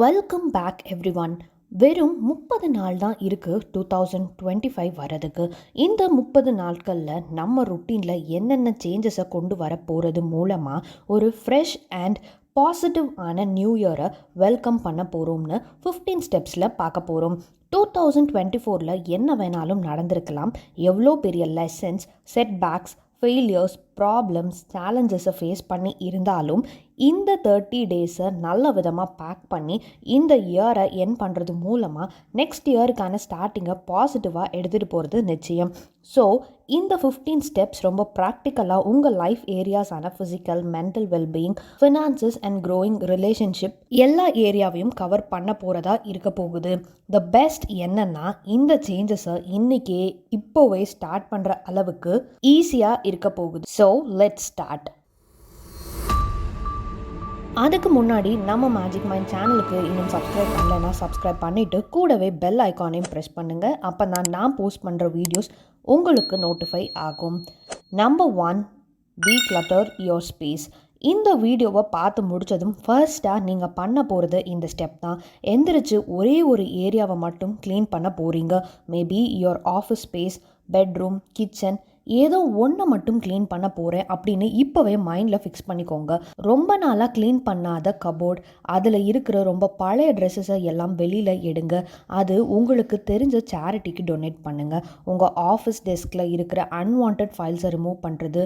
Welcome back every one. வெறும் 30 நாள் தான் இருக்குது 2025 வரதுக்கு. இந்த 30 நாட்களில் நம்ம ருட்டீனில் என்னென்ன சேஞ்சஸை கொண்டு வர போகிறது மூலமாக ஒரு ஃப்ரெஷ் அண்ட் பாசிட்டிவ் ஆன நியூ இயரை வெல்கம் பண்ண போகிறோம்னு 15 ஸ்டெப்ஸில் பார்க்க போகிறோம். 2024 என்ன வேணாலும் நடந்திருக்கலாம். எவ்வளோ பெரிய லெசன்ஸ், செட்பேக்ஸ், ஃபெயிலியர்ஸ், ப்ராப்ளம்ஸ், சேலஞ்சஸை ஃபேஸ் பண்ணி இருந்தாலும் இந்த 30 டேஸை நல்ல விதமாக பேக் பண்ணி இந்த இயரை என் பண்ணுறது மூலமாக நெக்ஸ்ட் இயருக்கான ஸ்டார்டிங்கை பாசிட்டிவாக எடுத்துகிட்டு போகிறது நிச்சயம். ஸோ இந்த 15 ஸ்டெப்ஸ் ரொம்ப ப்ராக்டிக்கலாக உங்கள் லைஃப் ஏரியாஸான physical, mental wellbeing, finances and growing relationship எல்லா ஏரியாவையும் கவர் பண்ண போகிறதா இருக்க போகுது. த பெஸ்ட் என்னன்னா இந்த சேஞ்சஸை இன்றைக்கே இப்போவே ஸ்டார்ட் பண்ணுற அளவுக்கு ஈஸியாக இருக்க போகுது. So let's start. அதுக்கு முன்னாடி நம்ம மேஜிக் மைண்ட் சேனலுக்கு இன்னும் சப்ஸ்கிரைப் பண்ணலைன்னா சப்ஸ்கிரைப் பண்ணிவிட்டு கூடவே பெல் ஐக்கானையும் ப்ரெஸ் பண்ணுங்கள். அப்போ தான் நான் போஸ்ட் பண்ணுற வீடியோஸ் உங்களுக்கு நோட்டிஃபை ஆகும். Number 1, declutter your space. இந்த வீடியோவை பார்த்து முடித்ததும் ஃபர்ஸ்ட்டாக நீங்கள் பண்ண போகிறது இந்த ஸ்டெப் தான். எந்திரிச்சு ஒரே ஒரு ஏரியாவை மட்டும் க்ளீன் பண்ண போகிறீங்க. Maybe your office space, bedroom, kitchen, ஏதோ ஒன்றை மட்டும் க்ளீன் பண்ண போகிறேன் அப்படின்னு இப்போவே மைண்டில் ஃபிக்ஸ் பண்ணிக்கோங்க. ரொம்ப நாளாக க்ளீன் பண்ணாத கபோர்ட், அதில் இருக்கிற ரொம்ப பழைய ட்ரெஸ்ஸஸை எல்லாம் வெளியில் எடுங்க. அது உங்களுக்கு தெரிஞ்ச சேரிட்டிக்கு டொனேட் பண்ணுங்கள். உங்கள் ஆஃபீஸ் டெஸ்கில் இருக்கிற அன்வான்ட் ஃபைல்ஸை ரிமூவ் பண்ணுறது,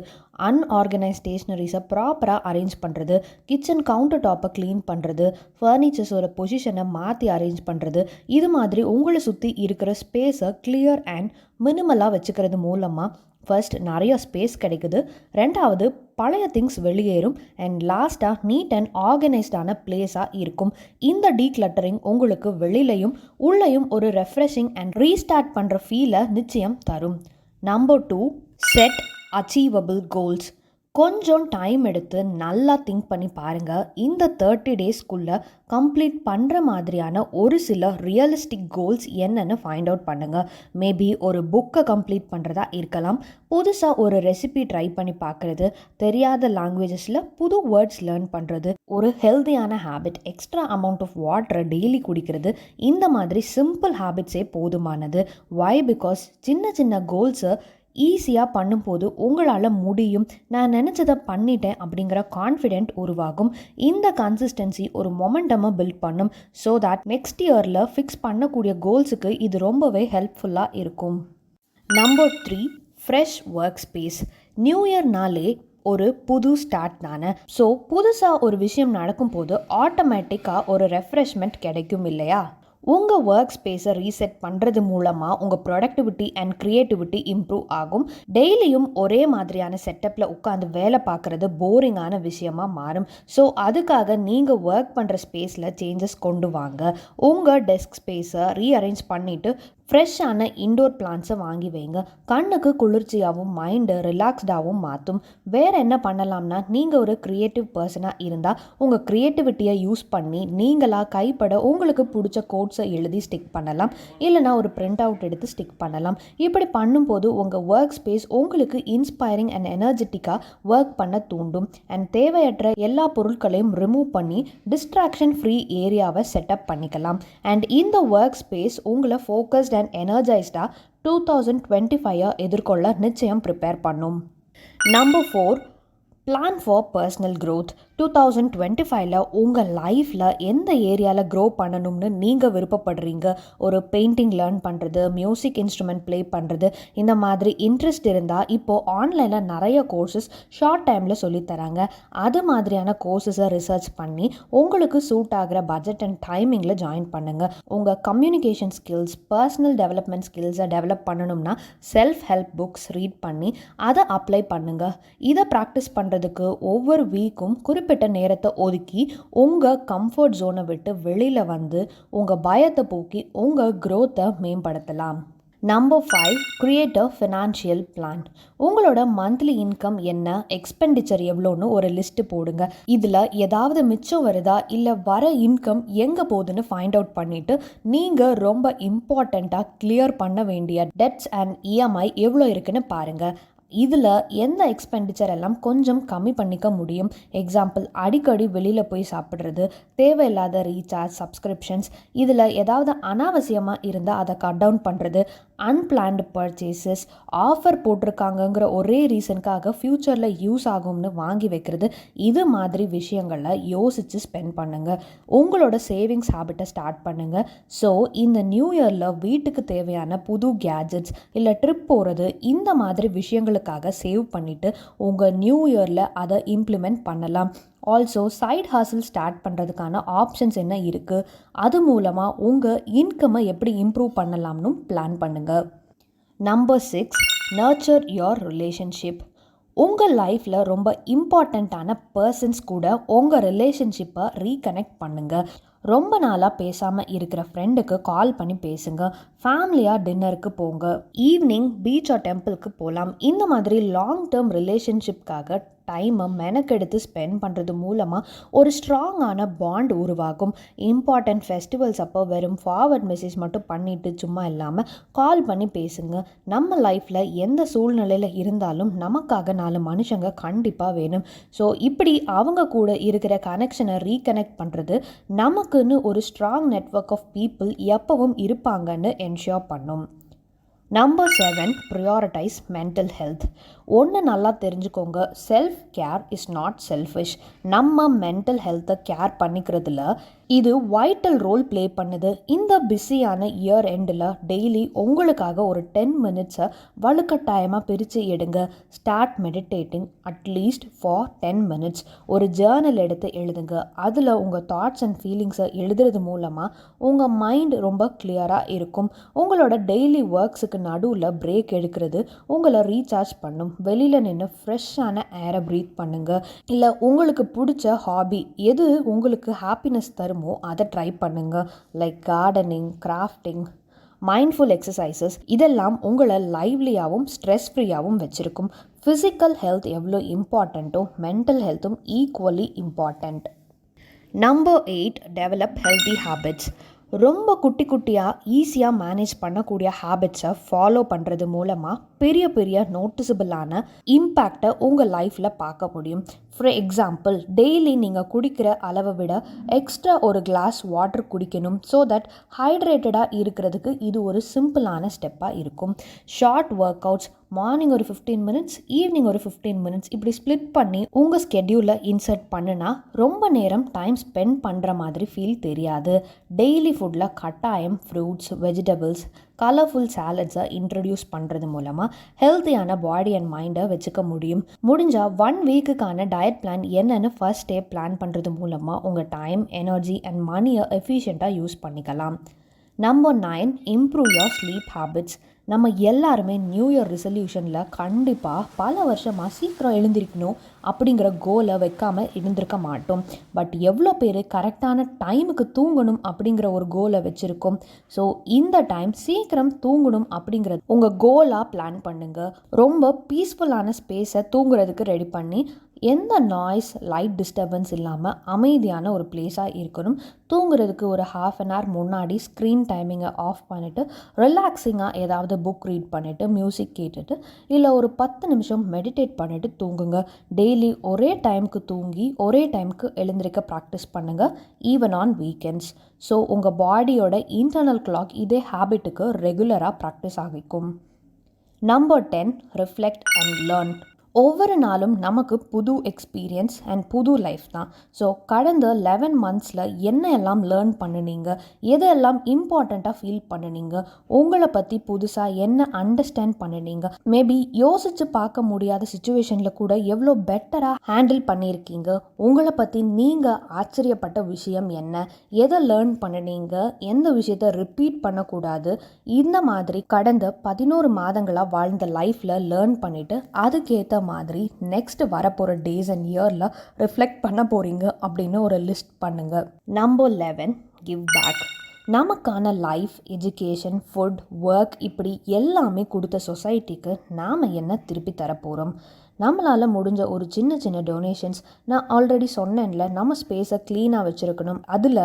அன்ஆர்கனைஸ் ஸ்டேஷ்னரிஸை ப்ராப்பராக அரேஞ்ச் பண்ணுறது, கிச்சன் கவுண்டர் டாப்பை க்ளீன் பண்ணுறது, ஃபர்னிச்சர்ஸோட பொசிஷனை மாற்றி அரேஞ்ச் பண்ணுறது, இது மாதிரி உங்களை சுற்றி இருக்கிற ஸ்பேஸை கிளியர் அண்ட் மினிமலாக வச்சுக்கிறது மூலமாக ஃபர்ஸ்ட் நிறைய ஸ்பேஸ் கிடைக்குது, ரெண்டாவது பழைய திங்ஸ் வெளியேறும், அண்ட் லாஸ்ட்டாக நீட் அண்ட் ஆர்கனைஸ்டான பிளேஸாக இருக்கும். இந்த டீக்ளட்டரிங் உங்களுக்கு வெளியிலையும் உள்ளேயும் ஒரு ரெஃப்ரெஷிங் அண்ட் ரீஸ்டார்ட் பண்ணுற ஃபீலை நிச்சயம் தரும். Number 2, set achievable goals. கொஞ்சம் டைம் எடுத்து நல்லா திங்க் பண்ணி பாருங்கள். இந்த 30 டேஸ்க்குள்ளே கம்ப்ளீட் பண்ணுற மாதிரியான ஒரு சில ரியலிஸ்டிக் கோல்ஸ் என்னென்னு ஃபைண்ட் அவுட் பண்ணுங்கள். மேபி ஒரு புக்கை கம்ப்ளீட் பண்ணுறதா இருக்கலாம், புதுசாக ஒரு ரெசிபி ட்ரை பண்ணி பார்க்குறது, தெரியாத லாங்குவேஜஸில் புது வேர்ட்ஸ் லேர்ன் பண்ணுறது, ஒரு ஹெல்த்தியான ஹேபிட், எக்ஸ்ட்ரா அமௌண்ட் ஆஃப் வாட்டரை டெய்லி குடிக்கிறது. இந்த மாதிரி சிம்பிள் ஹேபிட்ஸே போதுமானது. வை? பிகாஸ் சின்ன சின்ன கோல்ஸை ஈஸியாக பண்ணும்போது உங்களால் முடியும், நான் நினச்சதை பண்ணிட்டேன் அப்படிங்கிற கான்ஃபிடென்ட் உருவாகும். இந்த கன்சிஸ்டன்சி ஒரு மொமெண்டமை பில்ட் பண்ணும். ஸோ தட் நெக்ஸ்ட் இயரில் ஃபிக்ஸ் பண்ணக்கூடிய கோல்ஸுக்கு இது ரொம்பவே ஹெல்ப்ஃபுல்லாக இருக்கும். Number 3, fresh work space. New இயர்னாலே ஒரு புது ஸ்டார்ட் தானே. ஸோ புதுசாக ஒரு விஷயம் நடக்கும்போது ஆட்டோமேட்டிக்காக ஒரு ரெஃப்ரெஷ்மெண்ட் கிடைக்கும் இல்லையா? உங்கள் ஒர்க் ஸ்பேஸை ரீசெட் பண்ணுறது மூலமாக உங்கள் ப்ரொடக்டிவிட்டி அண்ட் க்ரியேட்டிவிட்டி இம்ப்ரூவ் ஆகும். டெய்லியும் ஒரே மாதிரியான செட்டப்பில் உட்காந்து வேலை பார்க்குறது போரிங்கான விஷயமாக மாறும். ஸோ அதுக்காக நீங்கள் ஒர்க் பண்ணுற ஸ்பேஸில் சேஞ்சஸ் கொண்டு வாங்க. உங்கள் டெஸ்க் ஸ்பேஸை ரீஅரேஞ்ச் பண்ணிவிட்டு ஃப்ரெஷ்ஷான இன்டோர் பிளான்ட்ஸை வாங்கி வைங்க. கண்ணுக்கு குளிர்ச்சியாகவும் மைண்டு ரிலாக்ஸ்டாகவும் மாற்றும். வேறு என்ன பண்ணலாம்னா, நீங்கள் ஒரு க்ரியேட்டிவ் பர்சனாக இருந்தால் உங்கள் க்ரியேட்டிவிட்டியை யூஸ் பண்ணி நீங்களாக கைப்பட உங்களுக்கு பிடிச்ச கோட்ஸை எழுதி ஸ்டிக் பண்ணலாம், இல்லைனா ஒரு பிரிண்ட் அவுட் எடுத்து ஸ்டிக் பண்ணலாம். இப்படி பண்ணும்போது உங்கள் ஒர்க் ஸ்பேஸ் உங்களுக்கு இன்ஸ்பைரிங் அண்ட் எனர்ஜெட்டிக்காக ஒர்க் பண்ண தூண்டும். அண்ட் தேவையற்ற எல்லா பொருட்களையும் ரிமூவ் பண்ணி டிஸ்ட்ராக்ஷன் ஃப்ரீ ஏரியாவை செட்டப் பண்ணிக்கலாம். அண்ட் இந்த ஒர்க் ஸ்பேஸ் உங்களை ஃபோக்கஸ்ட் அண்ட் எனர்ஜைஸ்டாக 2025 எதிர்கொள்ள நிச்சயம் ப்ரிப்பேர் பண்ணும். Number 4, plan for personal growth. 2025 உங்கள் லைஃப்பில் எந்த ஏரியாவில் க்ரோ பண்ணணும்னு நீங்கள் விருப்பப்படுறீங்க? ஒரு பெயிண்டிங் லேர்ன் பண்ணுறது, மியூசிக் இன்ஸ்ட்ருமெண்ட் ப்ளே பண்ணுறது, இந்த மாதிரி இன்ட்ரெஸ்ட் இருந்தால் இப்போது ஆன்லைனில் நிறைய கோர்சஸ் ஷார்ட் டைமில் சொல்லித்தராங்க. அது மாதிரியான கோர்சஸை ரிசர்ச் பண்ணி உங்களுக்கு சூட் ஆகிற பட்ஜெட் அண்ட் டைமிங்கில் ஜாயின் பண்ணுங்கள். உங்கள் கம்யூனிகேஷன் ஸ்கில்ஸ், பர்சனல் டெவலப்மெண்ட் ஸ்கில்ஸை டெவலப் பண்ணணும்னா செல்ஃப் ஹெல்ப் புக்ஸ் ரீட் பண்ணி அதை அப்ளை பண்ணுங்கள். இதை ப்ராக்டிஸ் பண்ணுறதுக்கு ஒவ்வொரு வீக்கும் குறிப்பிட்ட நேரத்தை ஒதுக்கி உங்கள் கம்ஃபர்ட் ஜோனை விட்டு வெளியில் வந்து உங்கள் பயத்தை போக்கி உங்கள் க்ரோத்தை மேம்படுத்தலாம். Number 5, create a financial plan. உங்களோட மந்த்லி இன்கம் என்ன, எக்ஸ்பெண்டிச்சர் எவ்வளோன்னு ஒரு லிஸ்ட்டு போடுங்க. இதில் ஏதாவது மிச்சம் வருதா, இல்லை வர இன்கம் எங்கே போகுதுன்னு ஃபைண்ட் அவுட் பண்ணிவிட்டு நீங்கள் ரொம்ப இம்பார்ட்டண்ட்டாக கிளியர் பண்ண வேண்டிய டெட்ஸ் அண்ட் இஎம்ஐ எவ்வளோ இருக்குன்னு பாருங்கள். இதில் எந்த எக்ஸ்பெண்டிச்சர் எல்லாம் கொஞ்சம் கம்மி பண்ணிக்க முடியும்? எக்ஸாம்பிள், அடிக்கடி வெளியில் போய் சாப்பிட்றது, தேவையில்லாத ரீசார்ஜ், சப்ஸ்கிரிப்ஷன்ஸ், இதில் ஏதாவது அனாவசியமாக இருந்தால் அதை கட் டவுன் பண்ணுறது, அன்பிளான்டு பர்ச்சேசஸ், ஆஃபர் போட்டிருக்காங்கங்கிற ஒரே ரீசனுக்காக ஃப்யூச்சரில் யூஸ் ஆகும்னு வாங்கி வைக்கிறது, இது மாதிரி விஷயங்களை யோசித்து ஸ்பெண்ட் பண்ணுங்கள். உங்களோட சேவிங்ஸ் ஹேபிட்டை ஸ்டார்ட் பண்ணுங்கள். ஸோ இந்த நியூ இயரில் வீட்டுக்கு தேவையான புது கேஜெட்ஸ் இல்லை ட்ரிப் போகிறது, இந்த மாதிரி விஷயங்களுக்காக சேவ் பண்ணிவிட்டு உங்கள் நியூ இயரில் அதை இம்ப்ளிமெண்ட் பண்ணலாம். ஆல்சோ சைட் ஹாசில் ஸ்டார்ட் பண்ணுறதுக்கான ஆப்ஷன்ஸ் என்ன இருக்குது, அது மூலமாக உங்கள் இன்கம்மை எப்படி இம்ப்ரூவ் பண்ணலாம்னு பிளான் பண்ணுங்கள். Number 6, nurture your relationship. உங்கள் லைஃப்பில் ரொம்ப இம்பார்ட்டண்ட்டான பர்சன்ஸ் கூட உங்கள் ரிலேஷன்ஷிப்பை ரீகனெக்ட் பண்ணுங்கள். ரொம்ப நாளாக பேசாமல் இருக்கிற ஃப்ரெண்டுக்கு கால் பண்ணி பேசுங்க. ஃபேமிலியாக டின்னருக்கு போங்க. ஈவினிங் பீச் ஆர் டெம்பிளுக்கு போகலாம். இந்த மாதிரி லாங் டேர்ம் ரிலேஷன்ஷிப்காக டைமை மெனக்கெடுத்து ஸ்பெண்ட் பண்ணுறது மூலமாக ஒரு ஸ்ட்ராங்கான பாண்ட் உருவாகும். இம்பார்ட்டண்ட் ஃபெஸ்டிவல்ஸ் அப்போ வெறும் ஃபார்வர்ட் மெசேஜ் மட்டும் பண்ணிவிட்டு சும்மா இல்லாமல் கால் பண்ணி பேசுங்க. நம்ம லைஃப்பில் எந்த சூழ்நிலையில் இருந்தாலும் நமக்காக 4 மனுஷங்க கண்டிப்பாக வேணும். ஸோ இப்படி அவங்க கூட இருக்கிற கனெக்ஷனை ரீகனெக்ட் பண்ணுறது நமக்குன்னு ஒரு ஸ்ட்ராங் நெட்வொர்க் ஆஃப் பீப்புள் எப்பவும் இருப்பாங்கன்னு என்ஷூர் பண்ணும். Number 7, prioritise mental health. ஒன்று நல்லா தெரிஞ்சுக்கோங்க, self care is not selfish. நம்ம மென்டல் ஹெல்த்தை கேர் பண்ணிக்கிறதுல இது வைட்டல் ரோல் ப்ளே பண்ணுது. இந்த பிஸியான இயர் எண்டில் டெய்லி உங்களுக்காக ஒரு 10 மினிட்ஸை வலுக்கட்டாயமாக பிரித்து எடுங்க. Start meditating at least for 10 minutes. ஒரு ஜேர்னல் எடுத்து எழுதுங்க. அதில் உங்கள் தாட்ஸ் அண்ட் ஃபீலிங்ஸை எழுதுறது மூலமாக உங்கள் மைண்ட் ரொம்ப கிளியராக இருக்கும். உங்களோட டெய்லி ஒர்க்ஸுக்கு நடுவில் பிரேக் எடுக்கிறது உங்களை ரீசார்ஜ் பண்ணும். வெளியில் நின்று ஃப்ரெஷ்ஷான ஏரை ப்ரீத் பண்ணுங்கள். இல்லை உங்களுக்கு பிடிச்ச ஹாபி எது உங்களுக்கு ஹாப்பினஸ் தருமோ அதை ட்ரை பண்ணுங்கள். Like gardening, crafting, mindful exercises. இதெல்லாம் உங்களை லைவ்லியாகவும் ஸ்ட்ரெஸ் ஃப்ரீயாகவும் வச்சுருக்கும். ஃபிசிக்கல் ஹெல்த் எவ்வளோ இம்பார்ட்டண்ட்டோ மென்டல் ஹெல்த்தும் equally important. Number 8, develop healthy habits. ரொம்ப குட்டியாக ஈஸியாக மேனேஜ் பண்ணக்கூடிய ஹேபிட்ஸை ஃபாலோ பண்ணுறது மூலமாக பெரிய பெரிய நோட்டிசபிளான இம்பேக்டை உங்கள் லைஃப்பில் பார்க்க முடியும். ஃபார் எக்ஸாம்பிள், டெய்லி நீங்கள் குடிக்கிற அளவை விட எக்ஸ்ட்ரா ஒரு கிளாஸ் வாட்டர் குடிக்கணும். ஸோ தட் ஹைட்ரேட்டடாக இருக்கிறதுக்கு இது ஒரு சிம்பிளான ஸ்டெப்பாக இருக்கும். ஷார்ட் ஒர்க் அவுட்ஸ், மார்னிங் ஒரு 15 மினிட்ஸ், ஈவினிங் ஒரு 15 மினிட்ஸ், இப்படி ஸ்ப்ளிட் பண்ணி உங்கள் ஸ்கெட்யூலில் இன்சர்ட் பண்ணுனா ரொம்ப நேரம் டைம் ஸ்பெண்ட் பண்ணுற மாதிரி ஃபீல் தெரியாது. டெய்லி ஃபுட்டில் கட்டாயம் ஃப்ரூட்ஸ், வெஜிடபிள்ஸ், கலர்ஃபுல் சாலட்ஸை இன்ட்ரடியூஸ் பண்ணுறது மூலமாக ஹெல்த்தியான பாடி அண்ட் மைண்டை வச்சுக்க முடியும். முடிஞ்சால் 1 வீக்குக்கான டயட் பிளான் என்னென்னு ஃபர்ஸ்ட் டே பிளான் பண்ணுறது மூலமாக உங்கள் டைம், எனர்ஜி அண்ட் மணியை எஃபிஷியண்ட்டாக யூஸ் பண்ணிக்கலாம். Number 9, improve your sleep habits. நம்ம எல்லாருமே நியூ இயர் ரெசல்யூஷனில் கண்டிப்பாக பல வருஷமாக சீக்கிரம் எழுந்திருக்கணும் அப்படிங்கிற கோலை வைக்காமல் இருந்திருக்க மாட்டோம். பட் எவ்வளோ பேர் கரெக்டான டைமுக்கு தூங்கணும் அப்படிங்கிற ஒரு கோலை வச்சுருக்கோம். ஸோ இந்த டைம் சீக்கிரம் தூங்கணும் அப்படிங்கிறது உங்கள் கோலாக பிளான் பண்ணுங்கள். ரொம்ப பீஸ்ஃபுல்லான ஸ்பேஸை தூங்குறதுக்கு ரெடி பண்ணி எந்த நாய்ஸ், லைட் டிஸ்டர்பன்ஸ் இல்லாமல் அமைதியான ஒரு பிளேஸாக இருக்கணும். தூங்குறதுக்கு ஒரு ½ அன் ஹவர் முன்னாடி ஸ்க்ரீன் டைமிங்கை ஆஃப் பண்ணிவிட்டு ரிலாக்ஸிங்காக ஏதாவது புக் ரீட் பண்ணிவிட்டு மியூசிக் கேட்டுட்டு இல்லை ஒரு 10 நிமிஷம் மெடிடேட் பண்ணிவிட்டு தூங்குங்க. டெய்லி ஒரே டைமுக்கு தூங்கி ஒரே டைமுக்கு எழுந்திருக்க ப்ராக்டிஸ் பண்ணுங்கள், ஈவன் ஆன் வீக்கெண்ட்ஸ். ஸோ உங்கள் பாடியோட இன்டர்னல் கிளாக் இதே ஹேபிட்டுக்கு ரெகுலராக ப்ராக்டிஸ் ஆகிக்கும். Number 10, reflect and learn. ஒவ்வொரு நாளும் நமக்கு புது எக்ஸ்பீரியன்ஸ் அண்ட் புது லைஃப் தான். ஸோ கடந்த 11 மந்த்ஸில் என்ன எல்லாம் லேர்ன் பண்ணினீங்க, எதெல்லாம் இம்பார்ட்டண்ட்டாக ஃபீல் பண்ணினீங்க, உங்களை பற்றி புதுசாக என்ன அண்டர்ஸ்டாண்ட் பண்ணினீங்க, மேபி யோசித்து பார்க்க முடியாத சுச்சுவேஷனில் கூட எவ்வளோ பெட்டராக ஹேண்டில் பண்ணியிருக்கீங்க, உங்களை பற்றி நீங்கள் ஆச்சரியப்பட்ட விஷயம் என்ன, எதை லேர்ன் பண்ணினீங்க, எந்த விஷயத்தை ரிப்பீட் பண்ணக்கூடாது, இந்த மாதிரி கடந்த 11 மாதங்களாக வாழ்ந்த லைஃப்பில் லேர்ன் பண்ணிவிட்டு அதுக்கேற்ற மாதிரி நெக்ஸ்ட் வரப்போகிற டேஸ் அண்ட் இயரில் ரிஃப்ளெக்ட் பண்ண போகிறீங்க அப்படின்னு ஒரு லிஸ்ட் பண்ணுங்கள். Number 11, give back. நமக்கான லைஃப், எஜுகேஷன், ஃபுட், ஒர்க் இப்படி எல்லாமே கொடுத்த சொசைட்டிக்கு நாம் என்ன திருப்பி தரப்போகிறோம்? நம்மளால் முடிஞ்ச ஒரு சின்ன சின்ன டொனேஷன்ஸ். நான் ஆல்ரெடி சொன்னேன்ல, நம்ம ஸ்பேஸை க்ளீனாக வச்சுருக்கணும். அதில்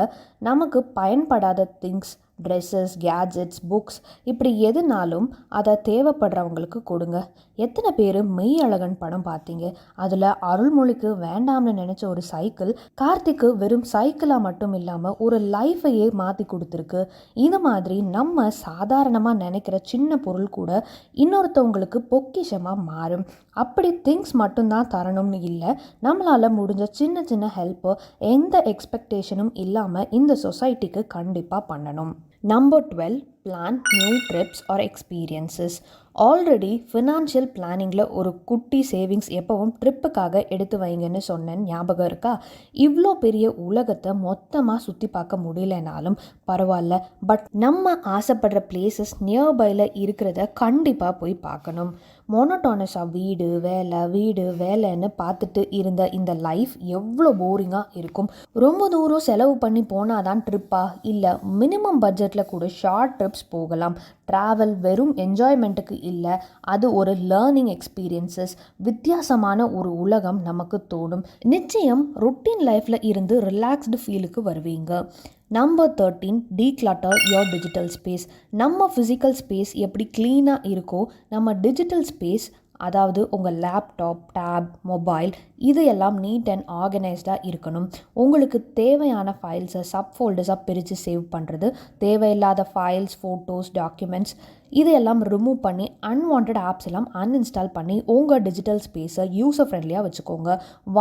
நமக்கு பயன்படாத திங்ஸ் ட்ரெஸ்ஸஸ், கேஜெட்ஸ், புக்ஸ் இப்படி எதுனாலும் அதை தேவைப்படுறவங்களுக்கு கொடுங்க. எத்தனை பேர் மெய் அழகன் படம் பார்த்தீங்க? அதில் அருள்மொழிக்கு வேண்டாம்னு நினச்ச ஒரு சைக்கிள் கார்த்திக்கு வெறும் சைக்கிளாக மட்டும் இல்லாமல் ஒரு லைஃபையே மாற்றி கொடுத்துருக்கு. இது மாதிரி நம்ம சாதாரணமாக நினைக்கிற சின்ன பொருள் கூட இன்னொருத்தவங்களுக்கு பொக்கிஷமாக மாறும். அப்படி திங்ஸ் மட்டும்தான் தரணும்னு இல்லை, நம்மளால் முடிஞ்ச சின்ன சின்ன ஹெல்ப்பு எந்த எக்ஸ்பெக்டேஷனும் இல்லாமல் இந்த சொசைட்டிக்கு கண்டிப்பாக பண்ணணும். Number 12, plan new trips or experiences. Already financial பிளானிங்கில் ஒரு குட்டி சேவிங்ஸ் எப்போவும் ட்ரிப்புக்காக எடுத்து வைங்கன்னு சொன்னேன், ஞாபகம் இருக்கா? இவ்வளோ பெரிய உலகத்தை மொத்தமாக சுற்றி பார்க்க முடியலனாலும் பரவாயில்ல, பட் நம்ம ஆசைப்படுற பிளேசஸ் நியர்பையில் இருக்கிறத கண்டிப்பாக போய் பார்க்கணும். மோனோட்டானஸாக வீடு வேலைன்னு பார்த்துட்டு இருந்த இந்த லைஃப் எவ்வளோ போரிங்காக இருக்கும். ரொம்ப தூரம் செலவு பண்ணி போனால் தான் ட்ரிப்பா? இல்லை, மினிமம் பட்ஜெட்டில் கூட ஷார்ட் ட்ரிப்ஸ் போகலாம். ட்ராவல் வெறும் என்ஜாய்மெண்ட்டுக்கு இல்லை, அது ஒரு லேர்னிங் எக்ஸ்பீரியன்சஸ். வித்தியாசமான ஒரு உலகம் நமக்கு தோணும். நிச்சயம் ரொட்டீன் லைஃப்பில் இருந்து ரிலாக்ஸ்டு ஃபீலுக்கு வருவீங்க. Number 13, declutter your digital space. நம்ம ஃபிசிக்கல் ஸ்பேஸ் எப்படி க்ளீனாக இருக்கோ, நம்ம டிஜிட்டல் ஸ்பேஸ், அதாவது உங்கள் லேப்டாப், டேப், மொபைல் இது எல்லாம் நீட் அண்ட் ஆர்கனைஸ்டாக இருக்கணும். உங்களுக்கு தேவையான ஃபைல்ஸை சப்ஃபோல்டர்ஸாக பிரித்து சேவ் பண்ணுறது, தேவையில்லாத ஃபைல்ஸ், ஃபோட்டோஸ், டாக்குமெண்ட்ஸ் இதையெல்லாம் ரிமூவ் பண்ணி அன்வான்ட் ஆப்ஸ் எல்லாம் அன்இன்ஸ்டால் பண்ணி உங்கள் டிஜிட்டல் ஸ்பேஸை யூஸர் ஃப்ரெண்ட்லியாக வச்சுக்கோங்க.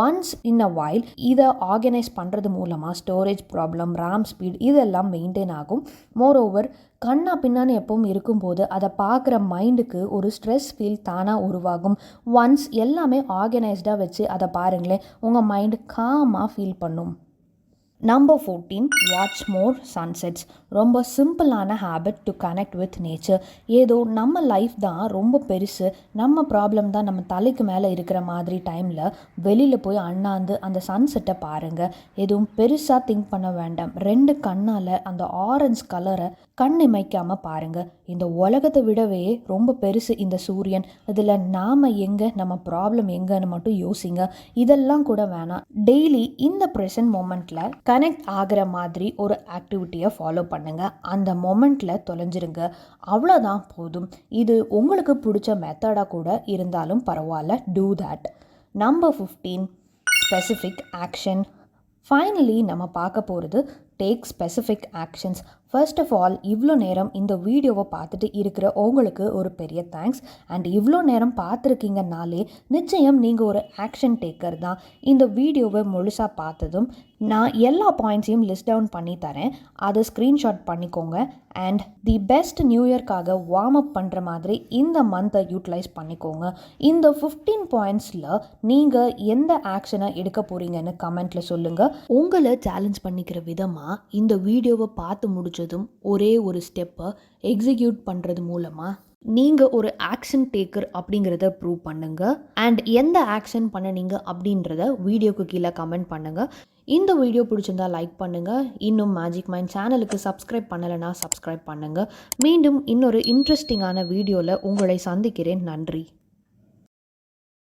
ஒன்ஸ் இன் அ வைல் இதை ஆர்கனைஸ் பண்ணுறது மூலமாக ஸ்டோரேஜ் ப்ராப்ளம், ரேம் ஸ்பீட் இதெல்லாம் மெயின்டைன் ஆகும். மோரோவர் கண்ணா பின்னான்னு எப்பவும் இருக்கும்போது அதை பார்க்குற மைண்டுக்கு ஒரு ஸ்ட்ரெஸ் ஃபீல் தானாக உருவாகும். ஒன்ஸ் எல்லாமே ஆர்கனைஸ்டாக வச்சு அதை பாருங்களேன், உங்கள் மைண்டு காமாக ஃபீல் பண்ணும். நம்பர் 14, வாட்ச் மோர் சன்செட்ஸ். ரொம்ப சிம்பிளான habit to connect with nature. ஏதோ நம்ம லைஃப் தான் ரொம்ப பெருசு, நம்ம ப்ராப்ளம் தான் நம்ம தலைக்கு மேலே இருக்கிற மாதிரி டைமில் வெளியில் போய் அண்ணாந்து அந்த சன்செட்டை பாருங்கள். எதுவும் பெருசாக திங்க் பண்ண வேண்டாம். 2 கண்ணால் அந்த ஆரஞ்சு கலரை கண் இமைக்காமல் பாருங்கள். இந்த உலகத்தை விடவே ரொம்ப பெருசு இந்த சூரியன். இதில் நாம் எங்கே, நம்ம ப்ராப்ளம் எங்கன்னு மட்டும் யோசிங்க. இதெல்லாம் கூட வேணாம், டெய்லி இந்த ப்ரெசன்ட் மொமெண்ட்டில் கனெக்ட் ஆகிற மாதிரி ஒரு ஆக்டிவிட்டியை ஃபாலோ பண்ணுங்கள். அந்த மொமெண்ட்டில் தொலைஞ்சிருங்க, அவ்வளோதான் போதும். இது உங்களுக்கு பிடிச்ச மெத்தடாக கூட இருந்தாலும் பரவாயில்ல, do that. Number 15, specific action. Finally நம்ம பார்க்க போகிறது take specific actions. First of all, இவ்வளோ நேரம் இந்த வீடியோவை பார்த்துட்டு இருக்கிற உங்களுக்கு ஒரு பெரிய தேங்க்ஸ். அண்ட் இவ்வளோ நேரம் பார்த்துருக்கீங்கனாலே நிச்சயம் நீங்கள் ஒரு ஆக்ஷன் டேக்கர் தான். இந்த வீடியோவை முழுசாக பார்த்ததும் நான் எல்லா பாயிண்ட்ஸையும் லிஸ்ட் டவுன் பண்ணி தரேன், அதை ஸ்க்ரீன்ஷாட் பண்ணிக்கோங்க. அண்ட் தி பெஸ்ட் நியூ இயர்க்காக வார்ம் அப் பண்ணுற மாதிரி இந்த மந்த்தை யூட்டிலைஸ் பண்ணிக்கோங்க. இந்த 15 பாயிண்ட்ஸில் நீங்கள் எந்த ஆக்ஷனை எடுக்க போகிறீங்கன்னு கமெண்ட்டில் சொல்லுங்கள். உங்களை சேலஞ்ச் பண்ணிக்கிற விதமாக இந்த வீடியோவை பார்த்து முடிச்சதும் ஒரே ஒரு ஸ்டெப்பை எக்ஸிக்யூட் பண்ணுறது மூலமாக நீங்கள் ஒரு ஆக்ஷன் டேக்கர் அப்படிங்கிறத ப்ரூவ் பண்ணுங்கள். அண்ட் எந்த ஆக்ஷன் பண்ணுனீங்க அப்படின்றத வீடியோக்கு கீழே கமெண்ட் பண்ணுங்கள். இந்த வீடியோ பிடிச்சிருந்தா லைக் பண்ணுங்கள். இன்னும் மேஜிக் மைண்ட் சேனலுக்கு சப்ஸ்கிரைப் பண்ணலைன்னா சப்ஸ்கிரைப் பண்ணுங்கள். மீண்டும் இன்னொரு இன்ட்ரெஸ்டிங்கான வீடியோவில் உங்களை சந்திக்கிறேன். நன்றி.